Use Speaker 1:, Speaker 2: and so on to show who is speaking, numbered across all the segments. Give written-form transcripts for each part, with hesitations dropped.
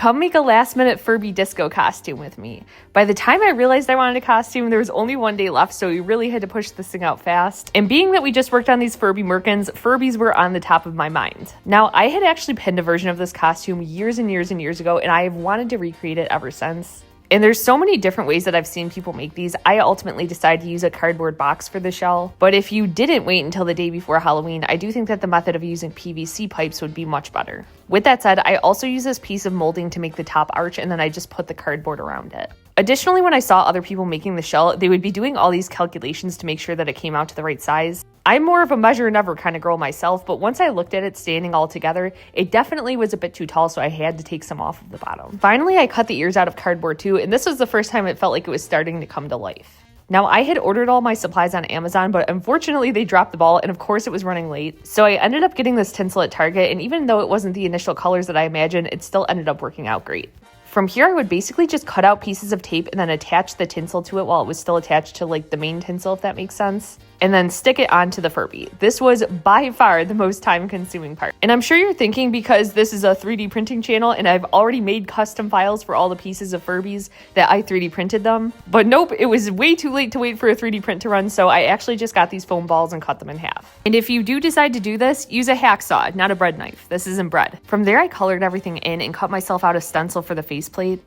Speaker 1: come make a last minute Furby disco costume with me. By the time I realized I wanted a costume, there was only one day left, so we really had to push this thing out fast. And being that we just worked on these Furby merkins, Furbies were on the top of my mind. Now, I had actually pinned a version of this costume years and years and years ago, and I have wanted to recreate it ever since. And there's so many different ways that I've seen people make these. I ultimately decided to use a cardboard box for the shell. But if you didn't wait until the day before Halloween, I do think that the method of using PVC pipes would be much better. With that said, I also use this piece of molding to make the top arch, and then I just put the cardboard around it. Additionally, when I saw other people making the shell, they would be doing all these calculations to make sure that it came out to the right size. I'm more of a measure never kind of girl myself, but once I looked at it standing all together, it definitely was a bit too tall, so I had to take some off of the bottom. Finally, I cut the ears out of cardboard too, and this was the first time it felt like it was starting to come to life. Now, I had ordered all my supplies on Amazon, but unfortunately they dropped the ball, and of course it was running late. So I ended up getting this tinsel at Target, and even though it wasn't the initial colors that I imagined, it still ended up working out great. From here, I would basically just cut out pieces of tape and then attach the tinsel to it while it was still attached to like the main tinsel, if that makes sense, and then stick it onto the Furby. This was by far the most time-consuming part. And I'm sure you're thinking, because this is a 3D printing channel and I've already made custom files for all the pieces of Furbies, that I 3D printed them. But nope, it was way too late to wait for a 3D print to run, so I actually just got these foam balls and cut them in half. And if you do decide to do this, use a hacksaw, not a bread knife. This isn't bread. From there, I colored everything in and cut myself out a stencil for the faceplate.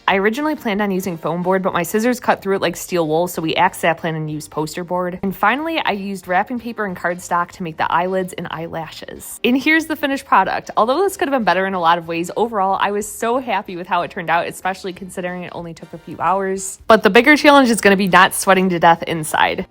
Speaker 1: I originally planned on using foam board, but my scissors cut through it like steel wool, so we axed that plan and used poster board. And finally, I used wrapping paper and cardstock to make the eyelids and eyelashes. And here's the finished product. Although this could have been better in a lot of ways, overall, I was so happy with how it turned out, especially considering it only took a few hours. But the bigger challenge is going to be not sweating to death inside.